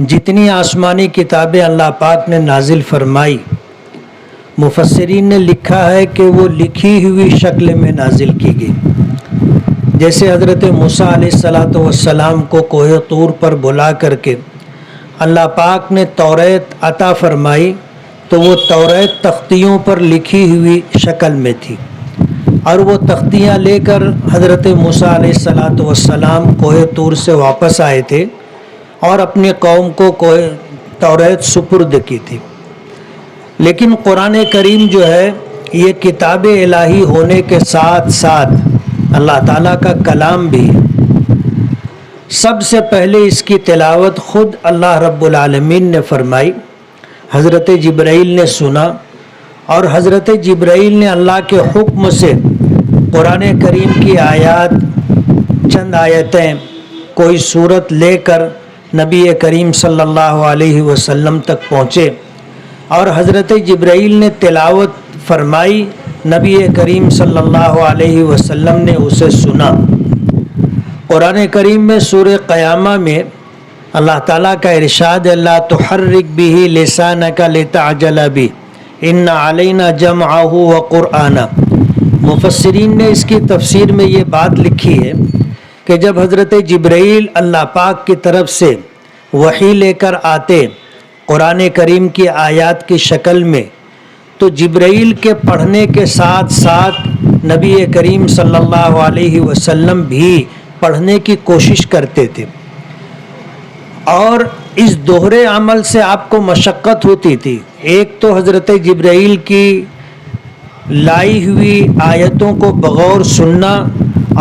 جتنی آسمانی کتابیں اللہ پاک نے نازل فرمائی، مفسرین نے لکھا ہے کہ وہ لکھی ہوئی شکل میں نازل کی گئی۔ جیسے حضرت موسیٰ علیہ السلام کو کوہ طور پر بلا کر کے اللہ پاک نے توریت عطا فرمائی، تو وہ توریت تختیوں پر لکھی ہوئی شکل میں تھی، اور وہ تختیاں لے کر حضرت موسیٰ علیہ السلام کوہ طور سے واپس آئے تھے اور اپنی قوم کو توریت سپرد کی تھی۔ لیکن قرآن کریم جو ہے یہ کتاب الہی ہونے کے ساتھ ساتھ اللہ تعالیٰ کا کلام بھی ہے۔ سب سے پہلے اس کی تلاوت خود اللہ رب العالمین نے فرمائی، حضرت جبرائیل نے سنا، اور حضرت جبرائیل نے اللہ کے حکم سے قرآن کریم کی آیات، چند آیتیں، کوئی صورت لے کر نبی کریم صلی اللہ علیہ وسلم تک پہنچے، اور حضرت جبرائیل نے تلاوت فرمائی، نبی کریم صلی اللہ علیہ وسلم نے اسے سنا۔ قرآن کریم میں سورہ قیامہ میں اللہ تعالیٰ کا ارشاد ہے، لا تحرک بہ لسانک لتعجل بہ ان علینا جمعہ وقرآنہ۔ مفسرین نے اس کی تفسیر میں یہ بات لکھی ہے کہ جب حضرت جبرائیل اللہ پاک کی طرف سے وحی لے کر آتے قرآن کریم کی آیات کی شکل میں، تو جبرائیل کے پڑھنے کے ساتھ ساتھ نبی کریم صلی اللہ علیہ وسلم بھی پڑھنے کی کوشش کرتے تھے، اور اس دوہرے عمل سے آپ کو مشقت ہوتی تھی۔ ایک تو حضرت جبرائیل کی لائی ہوئی آیتوں کو بغور سننا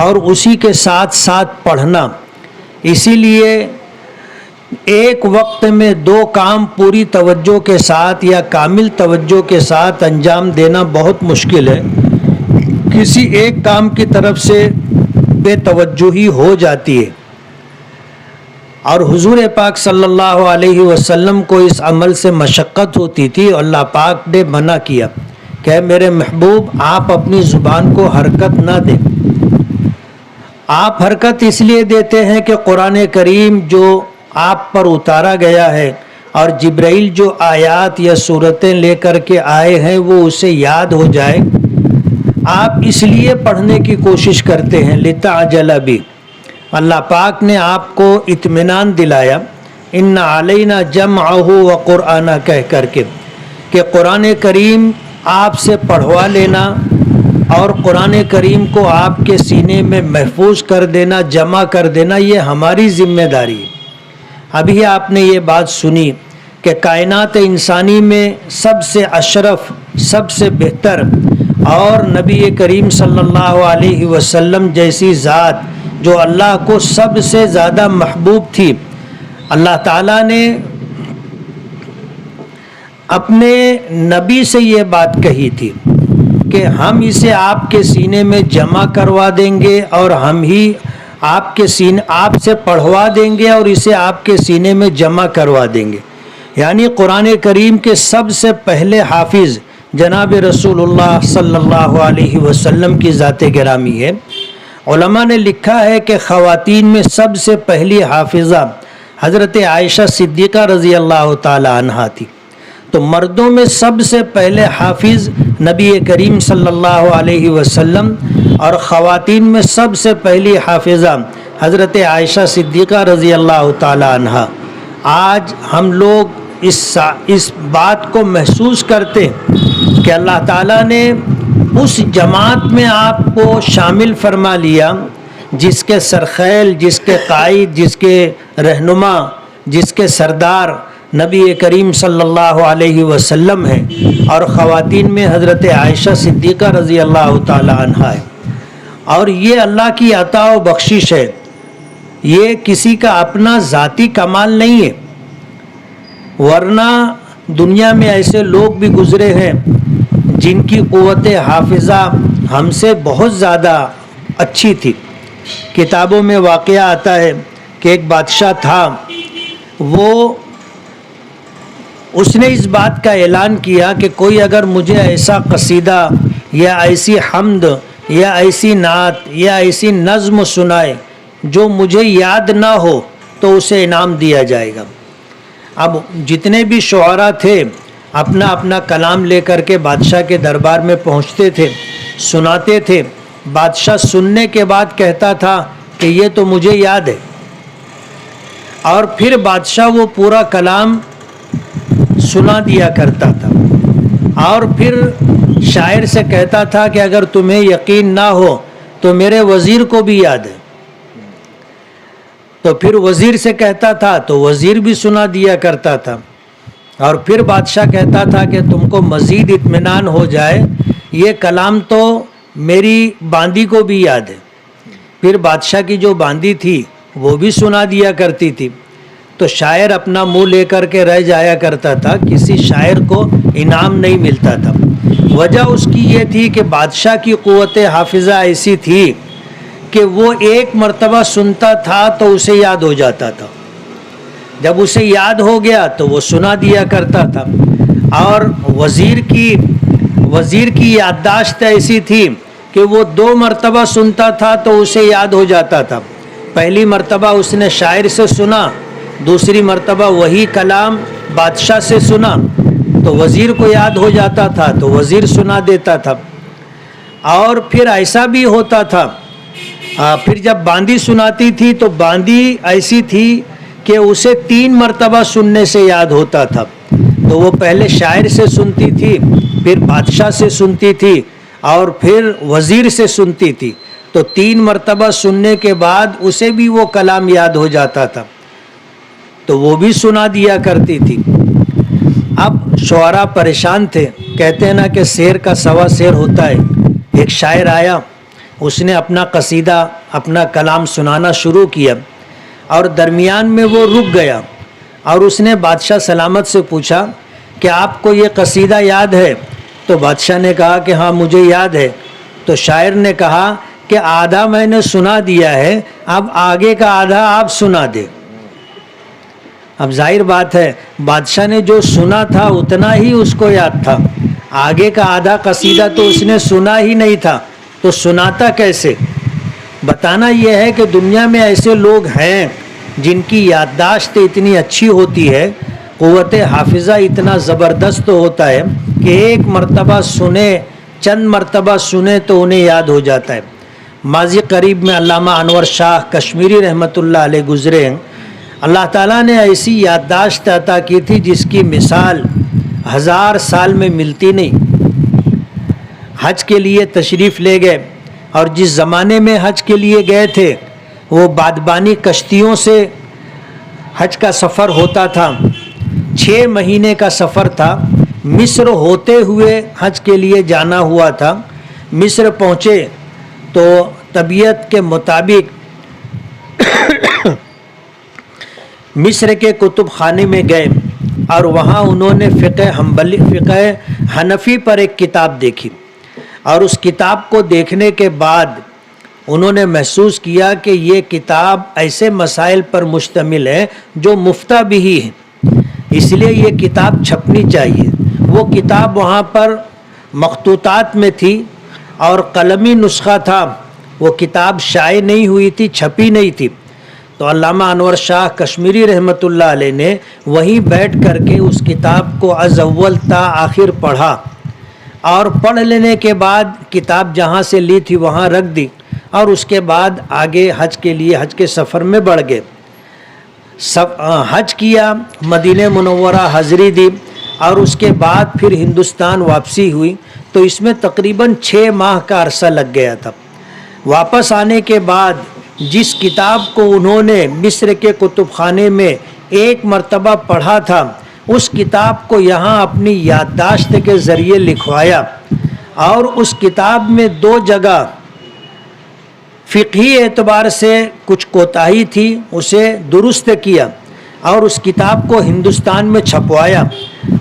اور اسی کے ساتھ ساتھ پڑھنا، اسی لیے ایک وقت میں دو کام پوری توجہ کے ساتھ یا کامل توجہ کے ساتھ انجام دینا بہت مشکل ہے۔ کسی ایک کام کی طرف سے بے توجہی ہو جاتی ہے، اور حضور پاک صلی اللہ علیہ وسلم کو اس عمل سے مشقت ہوتی تھی۔ اللہ پاک نے منع کیا کہ میرے محبوب آپ اپنی زبان کو حرکت نہ دیں۔ آپ حرکت اس لیے دیتے ہیں کہ قرآن کریم جو آپ پر اتارا گیا ہے اور جبرائیل جو آیات یا صورتیں لے کر کے آئے ہیں وہ اسے یاد ہو جائے، آپ اس لیے پڑھنے کی کوشش کرتے ہیں۔ لتعجل بہ، اللہ پاک نے آپ کو اطمینان دلایا، ان علینا جمعہ وقرآنہ کہہ کر کے، کہ قرآن کریم آپ سے پڑھوا لینا اور قرآن کریم کو آپ کے سینے میں محفوظ کر دینا، جمع کر دینا، یہ ہماری ذمہ داری ہے۔ ابھی آپ نے یہ بات سنی کہ کائنات انسانی میں سب سے اشرف، سب سے بہتر اور نبی کریم صلی اللہ علیہ وسلم جیسی ذات جو اللہ کو سب سے زیادہ محبوب تھی، اللہ تعالیٰ نے اپنے نبی سے یہ بات کہی تھی کہ ہم اسے آپ کے سینے میں جمع کروا دیں گے اور ہم ہی آپ سے پڑھوا دیں گے اور اسے آپ کے سینے میں جمع کروا دیں گے۔ یعنی قرآن کریم کے سب سے پہلے حافظ جناب رسول اللہ صلی اللہ علیہ وسلم کی ذات گرامی ہے۔ علماء نے لکھا ہے کہ خواتین میں سب سے پہلی حافظہ حضرت عائشہ صدیقہ رضی اللہ تعالی عنہا تھی، تو مردوں میں سب سے پہلے حافظ نبی کریم صلی اللہ علیہ وسلم، اور خواتین میں سب سے پہلی حافظہ حضرت عائشہ صدیقہ رضی اللہ تعالی عنہا۔ آج ہم لوگ اس بات کو محسوس کرتے ہیں کہ اللہ تعالیٰ نے اس جماعت میں آپ کو شامل فرما لیا جس کے سرخیل، جس کے قائد، جس کے رہنما، جس کے سردار نبی کریم صلی اللہ علیہ وسلم ہیں، اور خواتین میں حضرت عائشہ صدیقہ رضی اللہ تعالی عنہا ہے۔ اور یہ اللہ کی عطا و بخشش ہے، یہ کسی کا اپنا ذاتی کمال نہیں ہے، ورنہ دنیا میں ایسے لوگ بھی گزرے ہیں جن کی قوت حافظہ ہم سے بہت زیادہ اچھی تھی۔ کتابوں میں واقعہ آتا ہے کہ ایک بادشاہ تھا، اس نے اس بات کا اعلان کیا کہ کوئی اگر مجھے ایسا قصیدہ یا ایسی حمد یا ایسی نعت یا ایسی نظم سنائے جو مجھے یاد نہ ہو تو اسے انعام دیا جائے گا۔ اب جتنے بھی شعراء تھے اپنا اپنا کلام لے کر کے بادشاہ کے دربار میں پہنچتے تھے، سناتے تھے۔ بادشاہ سننے کے بعد کہتا تھا کہ یہ تو مجھے یاد ہے، اور پھر بادشاہ وہ پورا کلام سنا دیا کرتا تھا، اور پھر شاعر سے کہتا تھا کہ اگر تمہیں یقین نہ ہو تو میرے وزیر کو بھی یاد ہے، تو پھر وزیر سے کہتا تھا تو وزیر بھی سنا دیا کرتا تھا، اور پھر بادشاہ کہتا تھا کہ تم کو مزید اطمینان ہو جائے یہ کلام تو میری باندی کو بھی یاد ہے، پھر بادشاہ کی جو باندی تھی وہ بھی سنا دیا کرتی تھی۔ تو شاعر اپنا منہ لے کر کے رہ جایا کرتا تھا، کسی شاعر کو انعام نہیں ملتا تھا۔ وجہ اس کی یہ تھی کہ بادشاہ کی قوت حافظہ ایسی تھی کہ وہ ایک مرتبہ سنتا تھا تو اسے یاد ہو جاتا تھا، جب اسے یاد ہو گیا تو وہ سنا دیا کرتا تھا۔ اور وزیر کی یادداشت ایسی تھی کہ وہ 2 مرتبہ سنتا تھا تو اسے یاد ہو جاتا تھا۔ پہلی مرتبہ اس نے شاعر سے سنا، دوسری مرتبہ وہی کلام بادشاہ سے سنا تو وزیر کو یاد ہو جاتا تھا تو وزیر سنا دیتا تھا۔ اور پھر ایسا بھی ہوتا تھا، پھر جب باندی سناتی تھی تو باندی ایسی تھی کہ اسے 3 مرتبہ سننے سے یاد ہوتا تھا، تو وہ پہلے شاعر سے سنتی تھی، پھر بادشاہ سے سنتی تھی، اور پھر وزیر سے سنتی تھی، تو 3 مرتبہ سننے کے بعد اسے بھی وہ کلام یاد ہو جاتا تھا، تو وہ بھی سنا دیا کرتی تھی۔ اب شعراء پریشان تھے، کہتے ہیں نا کہ شعر کا سوا شعر ہوتا ہے۔ ایک شاعر آیا، اس نے اپنا قصیدہ، اپنا کلام سنانا شروع کیا، اور درمیان میں وہ رک گیا، اور اس نے بادشاہ سلامت سے پوچھا کہ آپ کو یہ قصیدہ یاد ہے؟ تو بادشاہ نے کہا کہ ہاں مجھے یاد ہے۔ تو شاعر نے کہا کہ آدھا میں نے سنا دیا ہے، اب آگے کا آدھا آپ سنا دے۔ اب ظاہر بات ہے بادشاہ نے جو سنا تھا اتنا ہی اس کو یاد تھا، آگے کا آدھا قصیدہ تو اس نے سنا ہی نہیں تھا، تو سناتا کیسے؟ بتانا یہ ہے کہ دنیا میں ایسے لوگ ہیں جن کی یادداشت اتنی اچھی ہوتی ہے، قوت حافظہ اتنا زبردست ہوتا ہے کہ ایک مرتبہ سنے، چند مرتبہ سنے تو انہیں یاد ہو جاتا ہے۔ ماضی قریب میں علامہ انور شاہ کشمیری رحمۃ اللہ علیہ گزرے ہیں۔ اللہ تعالیٰ نے ایسی یادداشت عطا کی تھی جس کی مثال 1000 سال میں ملتی نہیں۔ حج کے لیے تشریف لے گئے، اور جس زمانے میں حج کے لیے گئے تھے وہ بادبانی کشتیوں سے حج کا سفر ہوتا تھا، 6 مہینے کا سفر تھا۔ مصر ہوتے ہوئے حج کے لیے جانا ہوا تھا۔ مصر پہنچے تو طبیعت کے مطابق مصر کے کتب خانے میں گئے، اور وہاں انہوں نے فقہ حنفی پر ایک کتاب دیکھی، اور اس کتاب کو دیکھنے کے بعد انہوں نے محسوس کیا کہ یہ کتاب ایسے مسائل پر مشتمل ہے جو مفتہ بھی ہیں، اس لیے یہ کتاب چھپنی چاہیے۔ وہ کتاب وہاں پر مخطوطات میں تھی اور قلمی نسخہ تھا، وہ کتاب شائع نہیں ہوئی تھی، چھپی نہیں تھی۔ تو علامہ انور شاہ کشمیری رحمۃ اللہ علیہ نے وہیں بیٹھ کر کے اس کتاب کو از اول تا آخر پڑھا، اور پڑھ لینے کے بعد کتاب جہاں سے لی تھی وہاں رکھ دی، اور اس کے بعد آگے حج کے لیے حج کے سفر میں بڑھ گئے۔ حج کیا، مدینہ منورہ حاضری دی، اور اس کے بعد پھر ہندوستان واپسی ہوئی، تو اس میں تقریباً 6 ماہ کا عرصہ لگ گیا تھا۔ واپس آنے کے بعد جس کتاب کو انہوں نے مصر کے کتب خانے میں ایک مرتبہ پڑھا تھا، اس کتاب کو یہاں اپنی یادداشت کے ذریعے لکھوایا، اور اس کتاب میں 2 جگہ فقہی اعتبار سے کچھ کوتاہی تھی، اسے درست کیا، اور اس کتاب کو ہندوستان میں چھپوایا،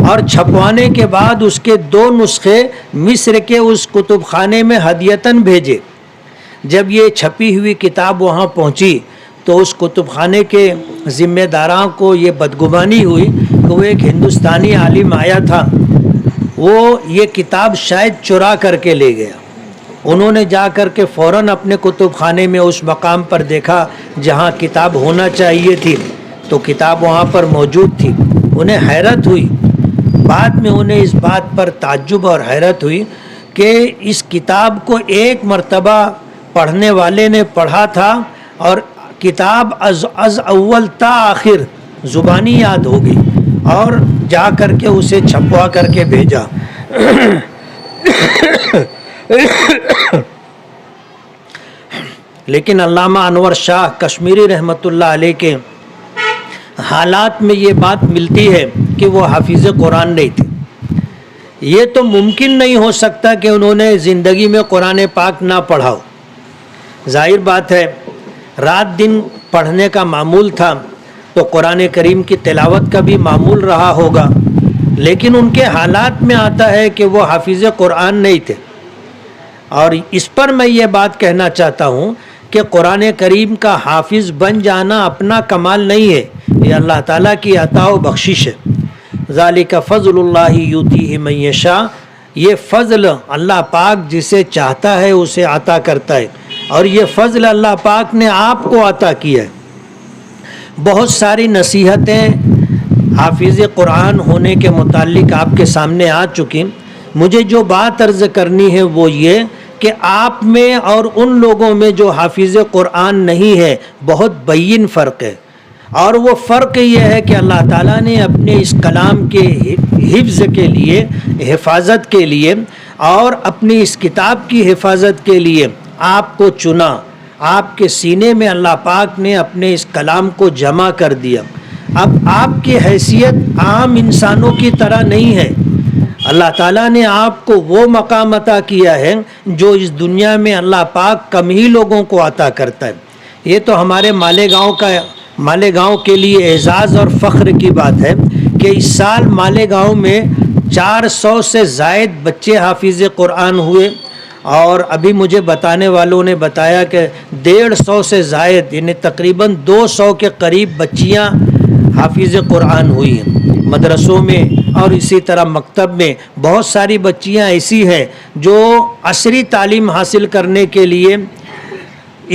اور چھپوانے کے بعد اس کے 2 نسخے مصر کے اس کتب خانے میں ہدیتاً بھیجے۔ جب یہ چھپی ہوئی کتاب وہاں پہنچی تو اس کتب خانے کے ذمہ داراں کو یہ بدگمانی ہوئی کہ وہ ایک ہندوستانی عالم آیا تھا، وہ یہ کتاب شاید چرا کر کے لے گیا۔ انہوں نے جا کر کے فوراً اپنے کتب خانے میں اس مقام پر دیکھا جہاں کتاب ہونا چاہیے تھی، تو کتاب وہاں پر موجود تھی. انہیں حیرت ہوئی، بعد میں انہیں اس بات پر تعجب اور حیرت ہوئی کہ اس کتاب کو ایک مرتبہ پڑھنے والے نے پڑھا تھا اور کتاب از اول تا آخر زبانی یاد ہو گئی اور جا کر کے اسے چھپوا کر کے بھیجا. لیکن علامہ انور شاہ کشمیری رحمۃ اللہ علیہ کے حالات میں یہ بات ملتی ہے کہ وہ حافظ قرآن نہیں تھے. یہ تو ممکن نہیں ہو سکتا کہ انہوں نے زندگی میں قرآن پاک نہ پڑھا ہو. ظاہر بات ہے رات دن پڑھنے کا معمول تھا تو قرآن کریم کی تلاوت کا بھی معمول رہا ہوگا، لیکن ان کے حالات میں آتا ہے کہ وہ حافظ قرآن نہیں تھے. اور اس پر میں یہ بات کہنا چاہتا ہوں کہ قرآن کریم کا حافظ بن جانا اپنا کمال نہیں ہے، یہ اللہ تعالیٰ کی عطا و بخشش ہے. ذالک فضل اللہ یؤتیہ من یشاء، یہ فضل اللہ پاک جسے چاہتا ہے اسے عطا کرتا ہے، اور یہ فضل اللہ پاک نے آپ کو عطا کیا ہے. بہت ساری نصیحتیں حافظ قرآن ہونے کے متعلق آپ کے سامنے آ چکی. مجھے جو بات عرض کرنی ہے وہ یہ کہ آپ میں اور ان لوگوں میں جو حافظ قرآن نہیں ہے بہت بین فرق ہے. اور وہ فرق یہ ہے کہ اللہ تعالیٰ نے اپنے اس کلام کے حفظ کے لیے، حفاظت کے لیے اور اپنی اس کتاب کی حفاظت کے لیے آپ کو چنا. آپ کے سینے میں اللہ پاک نے اپنے اس کلام کو جمع کر دیا. اب آپ کی حیثیت عام انسانوں کی طرح نہیں ہے. اللہ تعالیٰ نے آپ کو وہ مقام عطا کیا ہے جو اس دنیا میں اللہ پاک کم ہی لوگوں کو عطا کرتا ہے. یہ تو ہمارے مالیگاؤں کے لیے اعزاز اور فخر کی بات ہے کہ اس سال مالیگاؤں میں 400 سے زائد بچے حافظ قرآن ہوئے، اور ابھی مجھے بتانے والوں نے بتایا کہ 150 سے زائد یعنی تقریباً 200 کے قریب بچیاں حافظ قرآن ہوئی ہیں. مدرسوں میں اور اسی طرح مکتب میں بہت ساری بچیاں ایسی ہیں جو عصری تعلیم حاصل کرنے کے لیے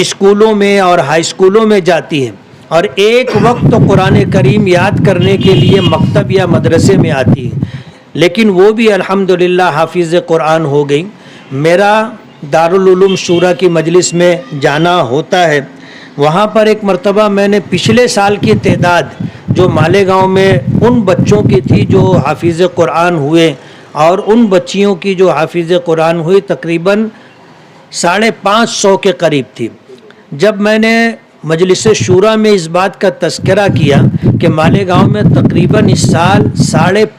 اسکولوں میں اور ہائی اسکولوں میں جاتی ہیں، اور ایک وقت تو قرآن کریم یاد کرنے کے لیے مکتب یا مدرسے میں آتی ہیں، لیکن وہ بھی الحمدللہ حافظ قرآن ہو گئی. میرا دارالعلوم شورا کی مجلس میں جانا ہوتا ہے. وہاں پر ایک مرتبہ میں نے پچھلے سال کی تعداد جو مالیگاؤں میں ان بچوں کی تھی جو حافظ قرآن ہوئے اور ان بچیوں کی جو حافظ قرآن ہوئی تقریباً 550 کے قریب تھی. جب میں نے مجلس شورا میں اس بات کا تذکرہ کیا کہ مالیگاؤں میں تقریباً اس سال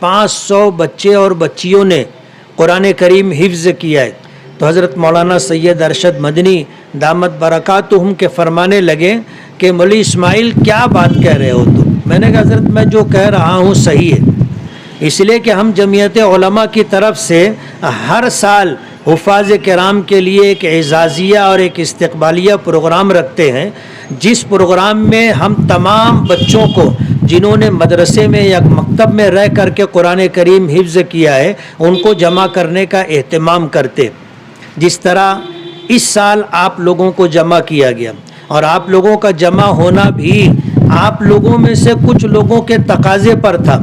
550 بچے اور بچیوں نے قرآن کریم حفظ کیا ہے، تو حضرت مولانا سید ارشد مدنی دامت برکاتہم کے فرمانے لگے کہ مولوی اسماعیل کیا بات کہہ رہے ہو تم؟ میں نے کہا حضرت میں جو کہہ رہا ہوں صحیح ہے، اس لیے کہ ہم جمعیت علماء کی طرف سے ہر سال حفاظ کرام کے لیے ایک اعزازیہ اور ایک استقبالیہ پروگرام رکھتے ہیں، جس پروگرام میں ہم تمام بچوں کو جنہوں نے مدرسے میں یا مکتب میں رہ کر کے قرآن کریم حفظ کیا ہے ان کو جمع کرنے کا اہتمام کرتے. جس طرح اس سال آپ لوگوں کو جمع کیا گیا، اور آپ لوگوں کا جمع ہونا بھی آپ لوگوں میں سے کچھ لوگوں کے تقاضے پر تھا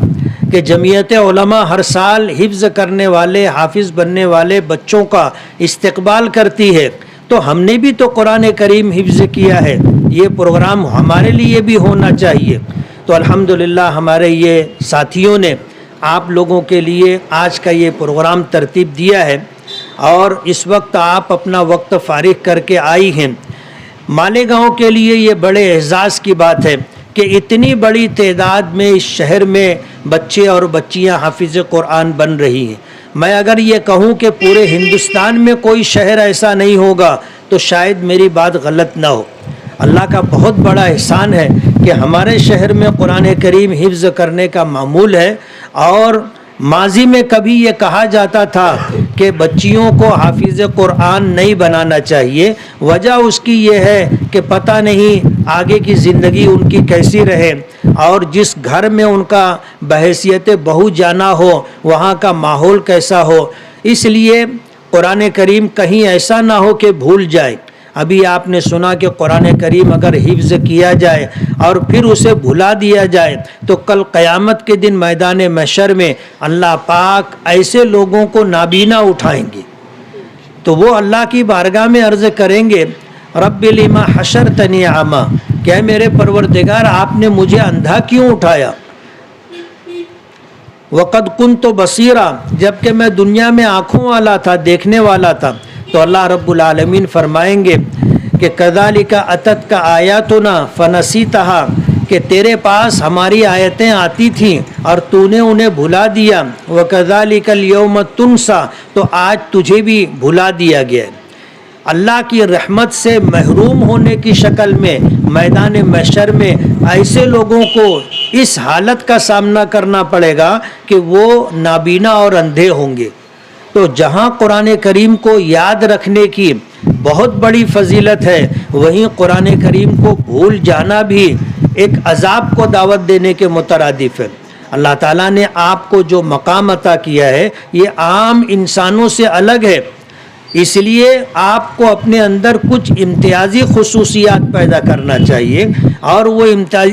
کہ جمعیت علماء ہر سال حفظ کرنے والے، حافظ بننے والے بچوں کا استقبال کرتی ہے، تو ہم نے بھی تو قرآن کریم حفظ کیا ہے، یہ پروگرام ہمارے لیے بھی ہونا چاہیے. تو الحمدللہ ہمارے یہ ساتھیوں نے آپ لوگوں کے لیے آج کا یہ پروگرام ترتیب دیا ہے، اور اس وقت آپ اپنا وقت فارغ کر کے آئی ہیں. مالیگاؤں کے لیے یہ بڑے اعزاز کی بات ہے کہ اتنی بڑی تعداد میں اس شہر میں بچے اور بچیاں حافظ قرآن بن رہی ہیں. میں اگر یہ کہوں کہ پورے ہندوستان میں کوئی شہر ایسا نہیں ہوگا تو شاید میری بات غلط نہ ہو. اللہ کا بہت بڑا احسان ہے کہ ہمارے شہر میں قرآن کریم حفظ کرنے کا معمول ہے. اور ماضی میں کبھی یہ کہا جاتا تھا کہ بچیوں کو حافظ قرآن نہیں بنانا چاہیے، وجہ اس کی یہ ہے کہ پتہ نہیں آگے کی زندگی ان کی کیسی رہے، اور جس گھر میں ان کا بحیثیت بہو جانا ہو وہاں کا ماحول کیسا ہو. اس لیے قرآن کریم کہیں ایسا نہ ہو کہ بھول جائے. ابھی آپ نے سنا کہ قرآن کریم اگر حفظ کیا جائے اور پھر اسے بھلا دیا جائے تو کل قیامت کے دن میدان محشر میں اللہ پاک ایسے لوگوں کو نابینا اٹھائیں گے، تو وہ اللہ کی بارگاہ میں عرض کریں گے رب لما حشرتنی اعمیٰ، کہ میرے پروردگار آپ نے مجھے اندھا کیوں اٹھایا، وقد کنت بصیرا، جبکہ میں دنیا میں آنکھوں والا تھا، دیکھنے والا تھا۔ تو اللہ رب العالمین فرمائیں گے کہ کذالک اتتک آیاتنا فنسیتہا، کہ تیرے پاس ہماری آیتیں آتی تھیں اور تو نے انہیں بھلا دیا، وکذالک اليوم تنسیٰ، تو آج تجھے بھی بھلا دیا گیا ہے۔ اللہ کی رحمت سے محروم ہونے کی شکل میں میدان محشر میں ایسے لوگوں کو اس حالت کا سامنا کرنا پڑے گا کہ وہ نابینا اور اندھے ہوں گے۔ تو جہاں قرآن کریم کو یاد رکھنے کی بہت بڑی فضیلت ہے، وہیں قرآن کریم کو بھول جانا بھی ایک عذاب کو دعوت دینے کے مترادف ہے۔ اللہ تعالیٰ نے آپ کو جو مقام عطا کیا ہے یہ عام انسانوں سے الگ ہے، اس لیے آپ کو اپنے اندر کچھ امتیازی خصوصیات پیدا کرنا چاہیے، اور وہ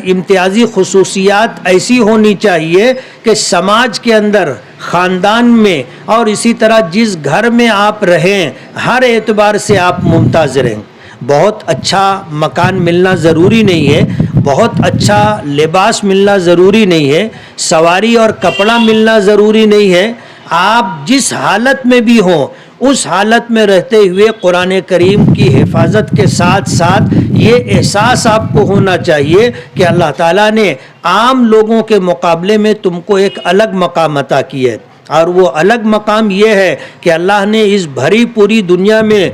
امتیازی خصوصیات ایسی ہونی چاہیے کہ سماج کے اندر، خاندان میں، اور اسی طرح جس گھر میں آپ رہیں ہر اعتبار سے آپ ممتاز رہیں۔ بہت اچھا مکان ملنا ضروری نہیں ہے، بہت اچھا لباس ملنا ضروری نہیں ہے، سواری اور کپڑا ملنا ضروری نہیں ہے۔ آپ جس حالت میں بھی ہوں اس حالت میں رہتے ہوئے قرآن کریم کی حفاظت کے ساتھ ساتھ یہ احساس آپ کو ہونا چاہیے کہ اللہ تعالیٰ نے عام لوگوں کے مقابلے میں تم کو ایک الگ مقام عطا کیا ہے، اور وہ الگ مقام یہ ہے کہ اللہ نے اس بھری پوری دنیا میں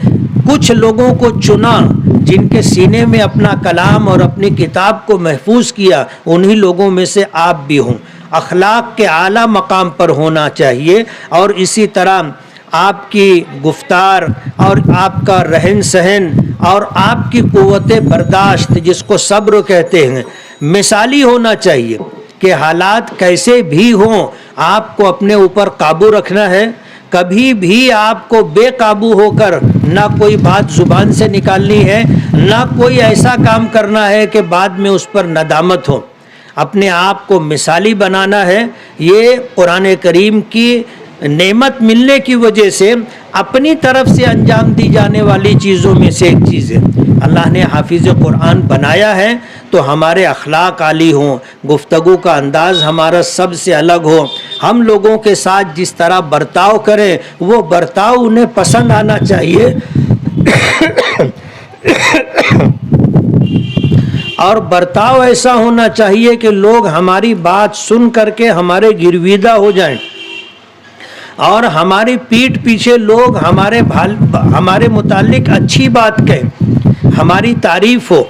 کچھ لوگوں کو چنا جن کے سینے میں اپنا کلام اور اپنی کتاب کو محفوظ کیا، انہی لوگوں میں سے آپ بھی ہوں۔ اخلاق کے اعلیٰ مقام پر ہونا چاہیے، اور اسی طرح آپ کی گفتار اور آپ کا رہن سہن اور آپ کی قوت برداشت، جس کو صبر کہتے ہیں، مثالی ہونا چاہیے کہ حالات کیسے بھی ہوں آپ کو اپنے اوپر قابو رکھنا ہے۔ کبھی بھی آپ کو بے قابو ہو کر نہ کوئی بات زبان سے نکالنی ہے، نہ کوئی ایسا کام کرنا ہے کہ بعد میں اس پر ندامت ہو۔ اپنے آپ کو مثالی بنانا ہے۔ یہ قرآن کریم کی نعمت ملنے کی وجہ سے اپنی طرف سے انجام دی جانے والی چیزوں میں سے ایک چیز ہے۔ اللہ نے حافظ قرآن بنایا ہے تو ہمارے اخلاق عالی ہوں، گفتگو کا انداز ہمارا سب سے الگ ہو، ہم لوگوں کے ساتھ جس طرح برتاؤ کریں وہ برتاؤ انہیں پسند آنا چاہیے، اور برتاؤ ایسا ہونا چاہیے کہ لوگ ہماری بات سن کر کے ہمارے گرویدہ ہو جائیں، اور ہماری پیٹھ پیچھے لوگ ہمارے متعلق اچھی بات کہیں، ہماری تعریف ہو۔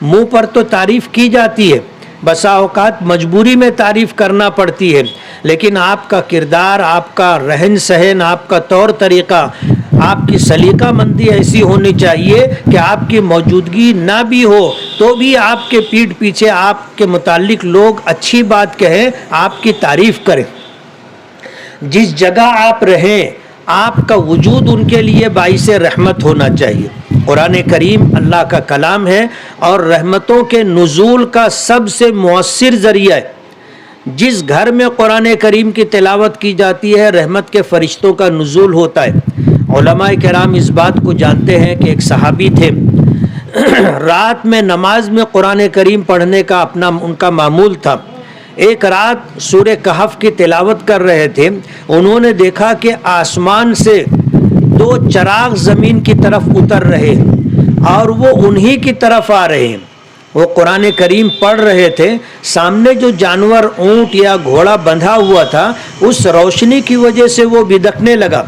منہ پر تو تعریف کی جاتی ہے، بسا اوقات مجبوری میں تعریف کرنا پڑتی ہے، لیکن آپ کا کردار، آپ کا رہن سہن، آپ کا طور طریقہ، آپ کی سلیقہ مندی ایسی ہونی چاہیے کہ آپ کی موجودگی نہ بھی ہو تو بھی آپ کے پیٹھ پیچھے آپ کے متعلق لوگ اچھی بات کہیں، آپ کی تعریف کریں۔ جس جگہ آپ رہیں آپ کا وجود ان کے لیے باعث رحمت ہونا چاہیے۔ قرآن کریم اللہ کا کلام ہے اور رحمتوں کے نزول کا سب سے مؤثر ذریعہ ہے۔ جس گھر میں قرآن کریم کی تلاوت کی جاتی ہے رحمت کے فرشتوں کا نزول ہوتا ہے۔ علماء کرام اس بات کو جانتے ہیں کہ ایک صحابی تھے، رات میں نماز میں قرآن کریم پڑھنے کا ان کا معمول تھا۔ ایک رات سورہ کہف کی تلاوت کر رہے تھے، انہوں نے دیکھا کہ آسمان سے دو چراغ زمین کی طرف اتر رہے ہیں اور وہ انہی کی طرف آ رہے ہیں۔ وہ قرآن کریم پڑھ رہے تھے، سامنے جو جانور اونٹ یا گھوڑا بندھا ہوا تھا اس روشنی کی وجہ سے وہ بدکنے لگا۔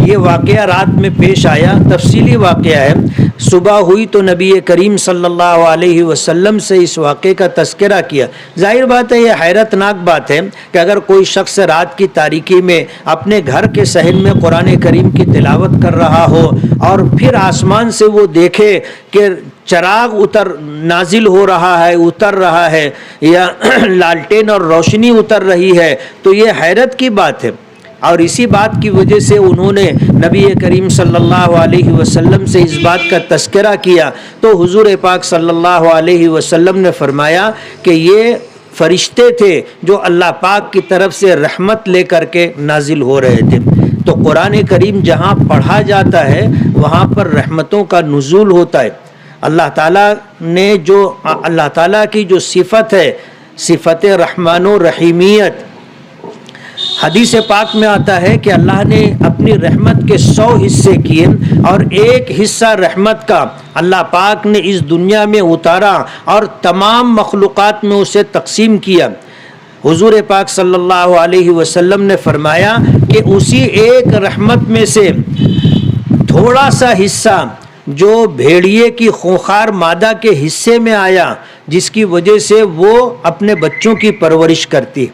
یہ واقعہ رات میں پیش آیا، تفصیلی واقعہ ہے۔ صبح ہوئی تو نبی کریم صلی اللہ علیہ وسلم سے اس واقعے کا تذکرہ کیا۔ ظاہر بات ہے یہ حیرت ناک بات ہے کہ اگر کوئی شخص رات کی تاریکی میں اپنے گھر کے صحن میں قرآن کریم کی تلاوت کر رہا ہو اور پھر آسمان سے وہ دیکھے کہ چراغ نازل ہو رہا ہے، اتر رہا ہے، یا لالٹین اور روشنی اتر رہی ہے، تو یہ حیرت کی بات ہے۔ اور اسی بات کی وجہ سے انہوں نے نبی کریم صلی اللہ علیہ وسلم سے اس بات کا تذکرہ کیا تو حضور پاک صلی اللہ علیہ وسلم نے فرمایا کہ یہ فرشتے تھے جو اللہ پاک کی طرف سے رحمت لے کر کے نازل ہو رہے تھے۔ تو قرآن کریم جہاں پڑھا جاتا ہے وہاں پر رحمتوں کا نزول ہوتا ہے۔ اللہ تعالیٰ نے جو اللہ تعالیٰ کی جو صفت ہے، صفت رحمان و رحیمیت، حدیث پاک میں آتا ہے کہ اللہ نے اپنی رحمت کے 100 حصے کیے اور ایک حصہ رحمت کا اللہ پاک نے اس دنیا میں اتارا اور تمام مخلوقات میں اسے تقسیم کیا۔ حضور پاک صلی اللہ علیہ وسلم نے فرمایا کہ اسی ایک رحمت میں سے تھوڑا سا حصہ جو بھیڑیے کی خونخوار مادہ کے حصے میں آیا، جس کی وجہ سے وہ اپنے بچوں کی پرورش کرتی۔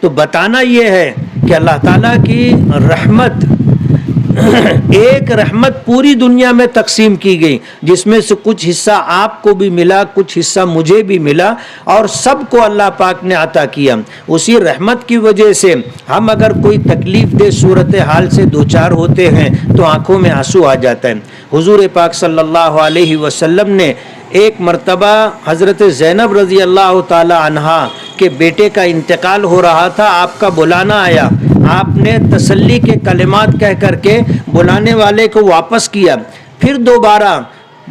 تو بتانا یہ ہے کہ اللہ تعالیٰ کی رحمت، ایک رحمت پوری دنیا میں تقسیم کی گئی، جس میں سے کچھ حصہ آپ کو بھی ملا، کچھ حصہ مجھے بھی ملا، اور سب کو اللہ پاک نے عطا کیا۔ اسی رحمت کی وجہ سے ہم اگر کوئی تکلیف دہ صورتحال سے دوچار ہوتے ہیں تو آنکھوں میں آنسو آ جاتا ہے۔ حضور پاک صلی اللہ علیہ وسلم نے ایک مرتبہ حضرت زینب رضی اللہ تعالی عنہا کے بیٹے کا انتقال ہو رہا تھا، آپ کا بلانا آیا، آپ نے تسلی کے کلمات کہہ کر کے بلانے والے کو واپس کیا، پھر دوبارہ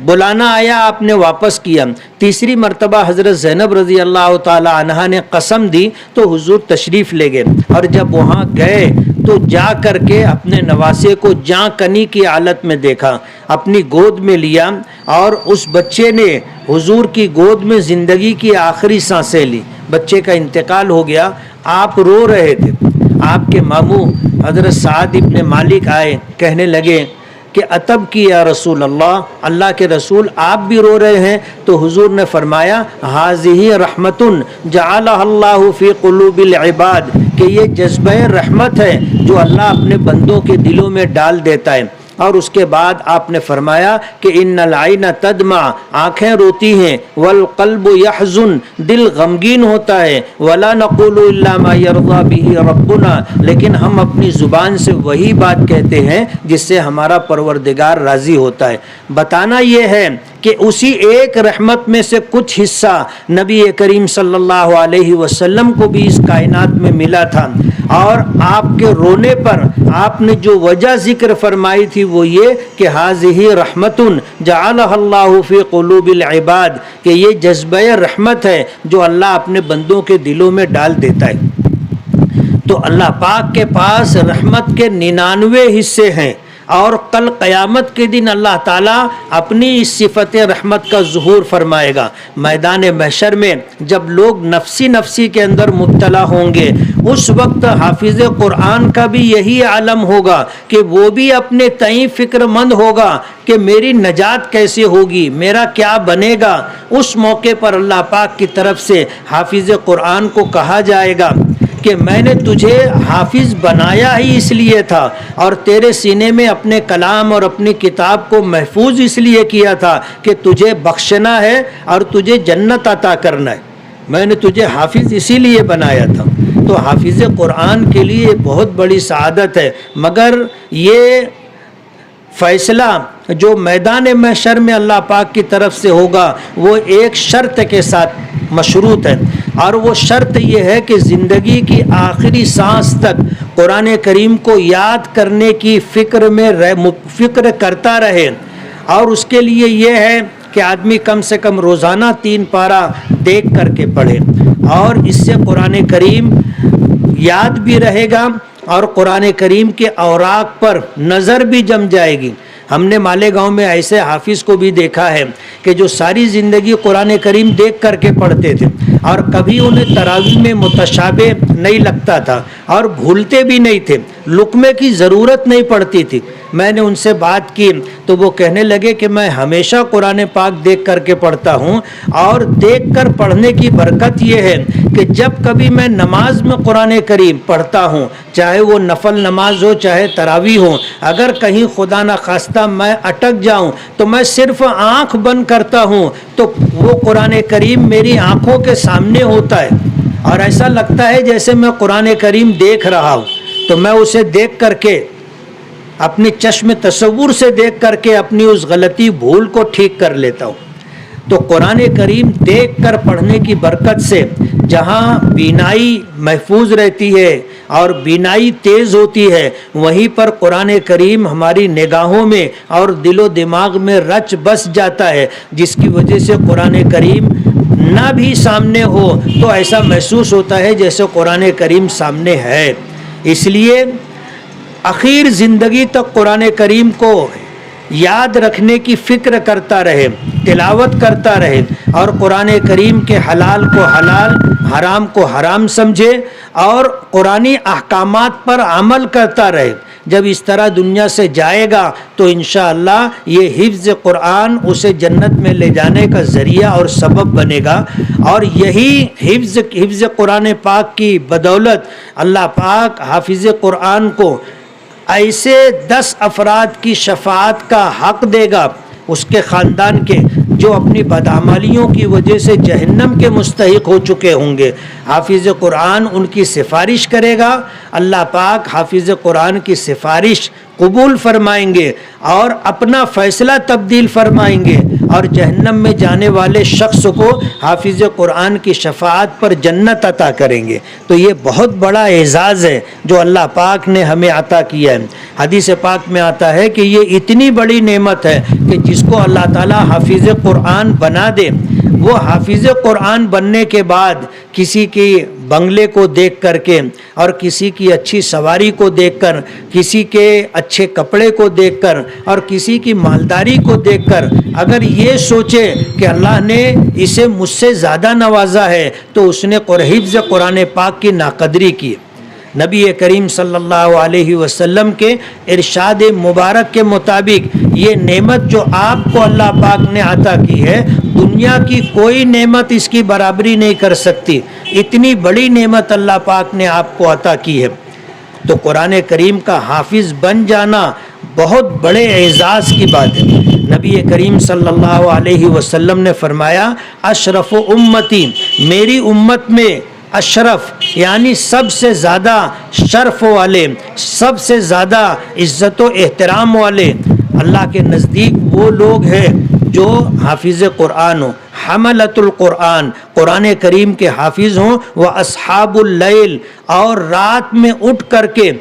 بلانا آیا، آپ نے واپس کیا، تیسری مرتبہ حضرت زینب رضی اللہ تعالی عنہا نے قسم دی تو حضور تشریف لے گئے، اور جب وہاں گئے تو جا کر کے اپنے نواسے کو جاں کنی کی حالت میں دیکھا، اپنی گود میں لیا، اور اس بچے نے حضور کی گود میں زندگی کی آخری سانسیں لی۔ بچے کا انتقال ہو گیا، آپ رو رہے تھے، آپ کے ماموں حضرت سعد ابن مالک آئے، کہنے لگے کہ اتب کی یا رسول اللہ، اللہ کے رسول آپ بھی رو رہے ہیں؟ تو حضور نے فرمایا ہذہ رحمت جعلها اللہ فی قلوب العباد، کہ یہ جذبہ رحمت ہے جو اللہ اپنے بندوں کے دلوں میں ڈال دیتا ہے۔ اور اس کے بعد آپ نے فرمایا کہ ان العین تدمع، آنکھیں روتی ہیں، والقلب یحزن، دل غمگین ہوتا ہے، ولا نقول الا ما یرضی به ربنا، لیکن ہم اپنی زبان سے وہی بات کہتے ہیں جس سے ہمارا پروردگار راضی ہوتا ہے۔ بتانا یہ ہے کہ اسی ایک رحمت میں سے کچھ حصہ نبی کریم صلی اللہ علیہ وسلم کو بھی اس کائنات میں ملا تھا، اور آپ کے رونے پر آپ نے جو وجہ ذکر فرمائی تھی وہ یہ کہ ہذہ رحمت جعلها اللہ فی قلوب العباد، کہ یہ جذبہ رحمت ہے جو اللہ اپنے بندوں کے دلوں میں ڈال دیتا ہے۔ تو اللہ پاک کے پاس رحمت کے 99 حصے ہیں، اور کل قیامت کے دن اللہ تعالیٰ اپنی اس صفت رحمت کا ظہور فرمائے گا۔ میدان محشر میں جب لوگ نفسی نفسی کے اندر مبتلا ہوں گے، اس وقت حافظ قرآن کا بھی یہی عالم ہوگا کہ وہ بھی اپنے تئیں فکر مند ہوگا کہ میری نجات کیسے ہوگی، میرا کیا بنے گا۔ اس موقع پر اللہ پاک کی طرف سے حافظ قرآن کو کہا جائے گا کہ میں نے تجھے حافظ بنایا ہی اس لیے تھا، اور تیرے سینے میں اپنے کلام اور اپنی کتاب کو محفوظ اس لیے کیا تھا کہ تجھے بخشنا ہے اور تجھے جنت عطا کرنا ہے، میں نے تجھے حافظ اسی لیے بنایا تھا۔ تو حافظ قرآن کے لیے بہت بڑی سعادت ہے، مگر یہ فیصلہ جو میدان محشر میں اللہ پاک کی طرف سے ہوگا وہ ایک شرط کے ساتھ مشروط ہے، اور وہ شرط یہ ہے کہ زندگی کی آخری سانس تک قرآن کریم کو یاد کرنے کی فکر کرتا رہے، اور اس کے لیے یہ ہے کہ آدمی کم سے کم روزانہ 3 پارہ دیکھ کر کے پڑھے، اور اس سے قرآن کریم یاد بھی رہے گا اور قرآن کریم کے اوراق پر نظر بھی جم جائے گی۔ ہم نے مالیگاؤں میں ایسے حافظ کو بھی دیکھا ہے کہ جو ساری زندگی قرآن کریم دیکھ کر کے پڑھتے تھے، اور کبھی انہیں تراویح میں متشابہ نہیں لگتا تھا اور بھولتے بھی نہیں تھے، لقمے کی ضرورت نہیں پڑتی تھی۔ میں نے ان سے بات کی تو وہ کہنے لگے کہ میں ہمیشہ قرآن پاک دیکھ کر کے پڑھتا ہوں، اور دیکھ کر پڑھنے کی برکت یہ ہے کہ جب کبھی میں نماز میں قرآن کریم پڑھتا ہوں، چاہے وہ نفل نماز ہو چاہے تراویح ہو، اگر کہیں خدا نخواستہ میں اٹک جاؤں تو میں صرف آنکھ بند کرتا ہوں تو وہ قرآن کریم میری آنکھوں کے سامنے ہوتا ہے، اور ایسا لگتا ہے جیسے میں قرآن کریم دیکھ رہا ہوں۔ تو میں اسے دیکھ کر کے اپنی چشم تصور سے دیکھ کر کے اپنی اس غلطی بھول کو ٹھیک کر لیتا ہوں۔ تو قرآن کریم دیکھ کر پڑھنے کی برکت سے جہاں بینائی محفوظ رہتی ہے اور بینائی تیز ہوتی ہے، وہیں پر قرآن کریم ہماری نگاہوں میں اور دل و دماغ میں رچ بس جاتا ہے، جس کی وجہ سے قرآن کریم نہ بھی سامنے ہو تو ایسا محسوس ہوتا ہے جیسے قرآن کریم سامنے ہے۔ اس لیے آخر زندگی تک قرآن کریم کو یاد رکھنے کی فکر کرتا رہے، تلاوت کرتا رہے، اور قرآن کریم کے حلال کو حلال، حرام کو حرام سمجھے اور قرآنی احکامات پر عمل کرتا رہے۔ جب اس طرح دنیا سے جائے گا تو انشاءاللہ یہ حفظ قرآن اسے جنت میں لے جانے کا ذریعہ اور سبب بنے گا، اور یہی حفظ قرآن پاک کی بدولت اللہ پاک حافظ قرآن کو ایسے 10 افراد کی شفاعت کا حق دے گا اس کے خاندان کے، جو اپنی بدعمالیوں کی وجہ سے جہنم کے مستحق ہو چکے ہوں گے۔ حافظ قرآن ان کی سفارش کرے گا، اللہ پاک حافظ قرآن کی سفارش قبول فرمائیں گے اور اپنا فیصلہ تبدیل فرمائیں گے، اور جہنم میں جانے والے شخص کو حافظ قرآن کی شفاعت پر جنت عطا کریں گے۔ تو یہ بہت بڑا اعزاز ہے جو اللہ پاک نے ہمیں عطا کیا ہے۔ حدیث پاک میں آتا ہے کہ یہ اتنی بڑی نعمت ہے کہ جس کو اللہ تعالیٰ حافظ قرآن بنا دے، وہ حافظ قرآن بننے کے بعد کسی کی بنگلے کو دیکھ کر کے اور کسی کی اچھی سواری کو دیکھ کر، کسی کے اچھے کپڑے کو دیکھ کر اور کسی کی مالداری کو دیکھ کر اگر یہ سوچے کہ اللہ نے اسے مجھ سے زیادہ نوازا ہے تو اس نے حفظ قرآن پاک کی ناقدری کی۔ نبی کریم صلی اللہ علیہ وسلم کے ارشاد مبارک کے مطابق یہ نعمت جو آپ کو اللہ پاک نے عطا کی ہے، دنیا کی کوئی نعمت اس کی برابری نہیں کر سکتی۔ اتنی بڑی نعمت اللہ پاک نے آپ کو عطا کی ہے۔ تو قرآن کریم کا حافظ بن جانا بہت بڑے اعزاز کی بات ہے۔ نبی کریم صلی اللہ علیہ وسلم نے فرمایا، اشرف امتی، میری امت میں اشرف یعنی سب سے زیادہ شرف والے، سب سے زیادہ عزت و احترام والے اللہ کے نزدیک وہ لوگ ہیں جو حافظ قرآن ہوں، حملۃ القرآن، قرآن کریم کے حافظ ہوں، وہ اصحاب اللیل، اور رات میں اٹھ کر کے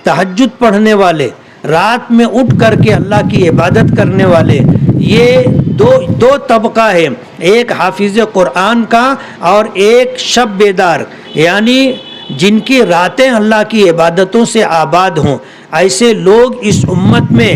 تہجد پڑھنے والے، رات میں اٹھ کر کے اللہ کی عبادت کرنے والے۔ یہ دو طبقہ ہے، ایک حافظ قرآن کا اور ایک شب بیدار، یعنی جن کی راتیں اللہ کی عبادتوں سے آباد ہوں۔ ایسے لوگ اس امت میں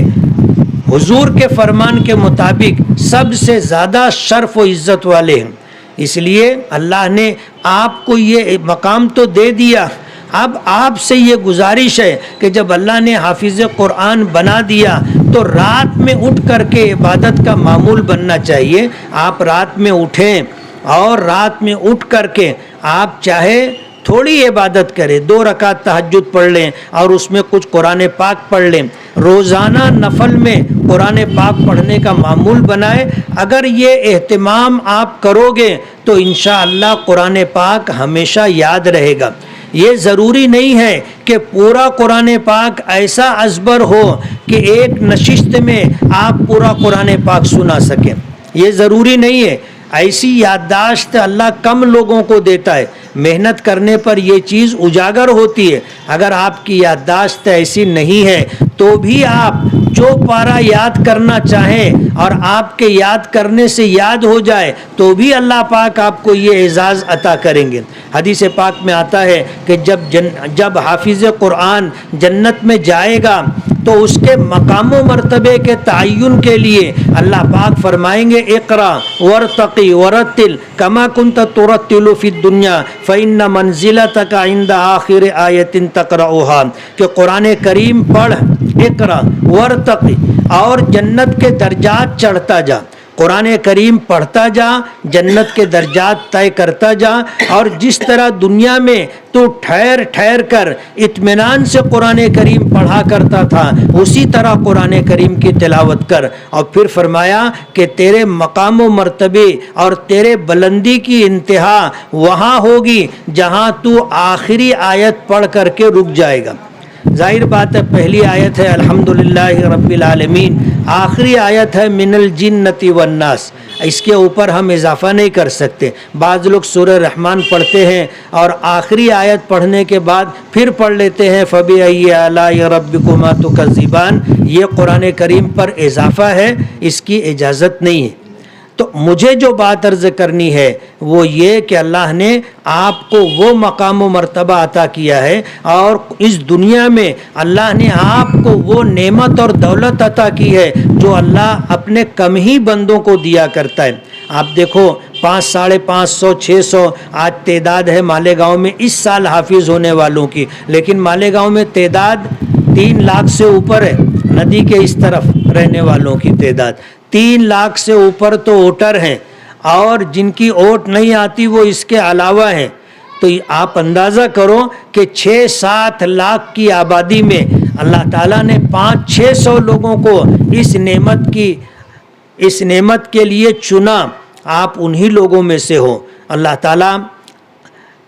حضور کے فرمان کے مطابق سب سے زیادہ شرف و عزت والے ہیں۔ اس لیے اللہ نے آپ کو یہ مقام تو دے دیا، اب آپ سے یہ گزارش ہے کہ جب اللہ نے حافظ قرآن بنا دیا تو رات میں اٹھ کر کے عبادت کا معمول بننا چاہیے۔ آپ رات میں اٹھیں اور رات میں اٹھ کر کے آپ چاہے تھوڑی عبادت کریں، 2 رکعت تہجد پڑھ لیں اور اس میں کچھ قرآن پاک پڑھ لیں، روزانہ نفل میں قرآن پاک پڑھنے کا معمول بنائیں۔ اگر یہ اہتمام آپ کرو گے تو انشاءاللہ قرآن پاک ہمیشہ یاد رہے گا۔ یہ ضروری نہیں ہے کہ پورا قرآن پاک ایسا ازبر ہو کہ ایک نشست میں آپ پورا قرآن پاک سنا سکیں، یہ ضروری نہیں ہے۔ ایسی یادداشت اللہ کم لوگوں کو دیتا ہے، محنت کرنے پر یہ چیز اجاگر ہوتی ہے۔ اگر آپ کی یادداشت ایسی نہیں ہے تو بھی آپ جو پارا یاد کرنا چاہیں اور آپ کے یاد کرنے سے یاد ہو جائے تو بھی اللہ پاک آپ کو یہ اعزاز عطا کریں گے۔ حدیث پاک میں آتا ہے کہ جب حافظ قرآن جنت میں جائے گا تو اس کے مقام و مرتبے کے تعین کے لیے اللہ پاک فرمائیں گے، اقرا ورتقی ورتل کما کنت ترتل فی الدنیا فإن منزلتک عند آخر آیت تقرأها، کہ قرآن کریم پڑھ، اقرا ورتقی، اور جنت کے درجات چڑھتا جا، قرآن کریم پڑھتا جا، جنت کے درجات طے کرتا جا، اور جس طرح دنیا میں تو ٹھہر ٹھہر کر اطمینان سے قرآن کریم پڑھا کرتا تھا اسی طرح قرآن کریم کی تلاوت کر۔ اور پھر فرمایا کہ تیرے مقام و مرتبے اور تیرے بلندی کی انتہا وہاں ہوگی جہاں تو آخری آیت پڑھ کر کے رک جائے گا۔ ظاہر بات ہے پہلی آیت ہے الحمدللہ رب العالمین، آخری آیت ہے من الجنۃ والناس، اس کے اوپر ہم اضافہ نہیں کر سکتے۔ بعض لوگ سورہ رحمان پڑھتے ہیں اور آخری آیت پڑھنے کے بعد پھر پڑھ لیتے ہیں فَبِأَيِّ آلَاءِ رَبِّكُمَا تُكَذِّبَانِ، یہ قرآن کریم پر اضافہ ہے، اس کی اجازت نہیں ہے۔ تو مجھے جو بات عرض کرنی ہے وہ یہ کہ اللہ نے آپ کو وہ مقام و مرتبہ عطا کیا ہے، اور اس دنیا میں اللہ نے آپ کو وہ نعمت اور دولت عطا کی ہے جو اللہ اپنے کم ہی بندوں کو دیا کرتا ہے۔ آپ دیکھو 500، 550، 600 آج تعداد ہے مالیگاؤں میں اس سال حافظ ہونے والوں کی، لیکن مالیگاؤں میں تعداد 3 لاکھ سے اوپر ہے، ندی کے اس طرف رہنے والوں کی تعداد 3 لاکھ سے اوپر تو ووٹر ہیں، اور جن کی ووٹ نہیں آتی وہ اس کے علاوہ ہیں۔ تو آپ اندازہ کرو کہ 6-7 لاکھ کی آبادی میں اللہ تعالیٰ نے 500-600 لوگوں کو اس نعمت کے لیے چنا، آپ انہی لوگوں میں سے ہو۔ اللہ تعالیٰ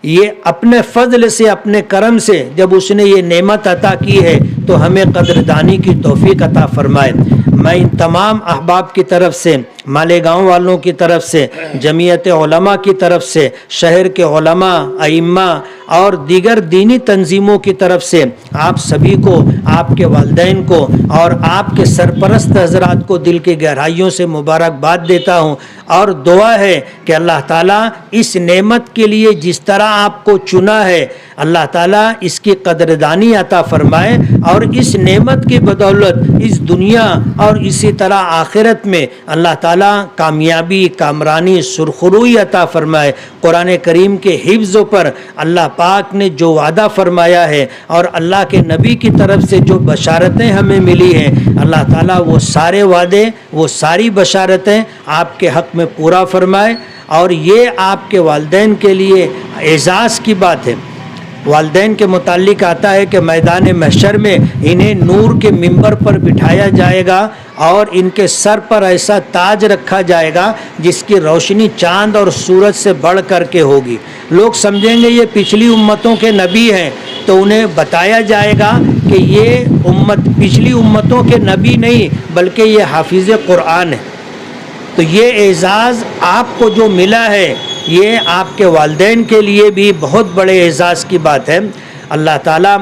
یہ اپنے فضل سے، اپنے کرم سے جب اس نے یہ نعمت عطا کی ہے تو ہمیں قدردانی کی توفیق عطا فرمائے۔ میں ان تمام احباب کی طرف سے، مالیگاؤں والوں کی طرف سے، جمعیت علماء کی طرف سے، شہر کے علماء، ائمہ اور دیگر دینی تنظیموں کی طرف سے آپ سبھی کو، آپ کے والدین کو اور آپ کے سرپرست حضرات کو دل کی گہرائیوں سے مبارکباد دیتا ہوں، اور دعا ہے کہ اللہ تعالیٰ اس نعمت کے لیے جس طرح آپ کو چنا ہے اللہ تعالیٰ اس کی قدردانی عطا فرمائے، اور اس نعمت کی بدولت اس دنیا اور اسی طرح آخرت میں اللہ تعالیٰ کامیابی، کامرانی، سرخروئی عطا فرمائے۔ قرآن کریم کے حفظ پر اللہ پاک نے جو وعدہ فرمایا ہے اور اللہ کے نبی کی طرف سے جو بشارتیں ہمیں ملی ہیں، اللہ تعالیٰ وہ سارے وعدے، وہ ساری بشارتیں آپ کے حق میں پورا فرمائے، اور یہ آپ کے والدین کے لیے اعزاز کی بات ہے۔ والدین کے متعلق آتا ہے کہ میدان محشر میں انہیں نور کے منبر پر بٹھایا جائے گا، اور ان کے سر پر ایسا تاج رکھا جائے گا جس کی روشنی چاند اور سورج سے بڑھ کر کے ہوگی۔ لوگ سمجھیں گے یہ پچھلی امتوں کے نبی ہیں، تو انہیں بتایا جائے گا کہ یہ پچھلی امتوں کے نبی نہیں بلکہ یہ حافظ قرآن ہے۔ تو یہ اعزاز آپ کو جو ملا ہے یہ آپ کے والدین کے لیے بھی بہت بڑے اعزاز کی بات ہے۔ اللہ تعالیٰ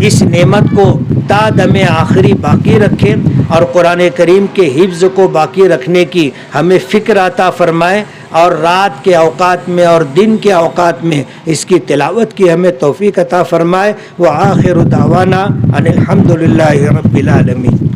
اس نعمت کو تا دم آخری باقی رکھے، اور قرآن کریم کے حفظ کو باقی رکھنے کی ہمیں فکر عطا فرمائے، اور رات کے اوقات میں اور دن کے اوقات میں اس کی تلاوت کی ہمیں توفیق عطا فرمائے۔ وآخر دعوانا ان الحمد للہ رب العالمین۔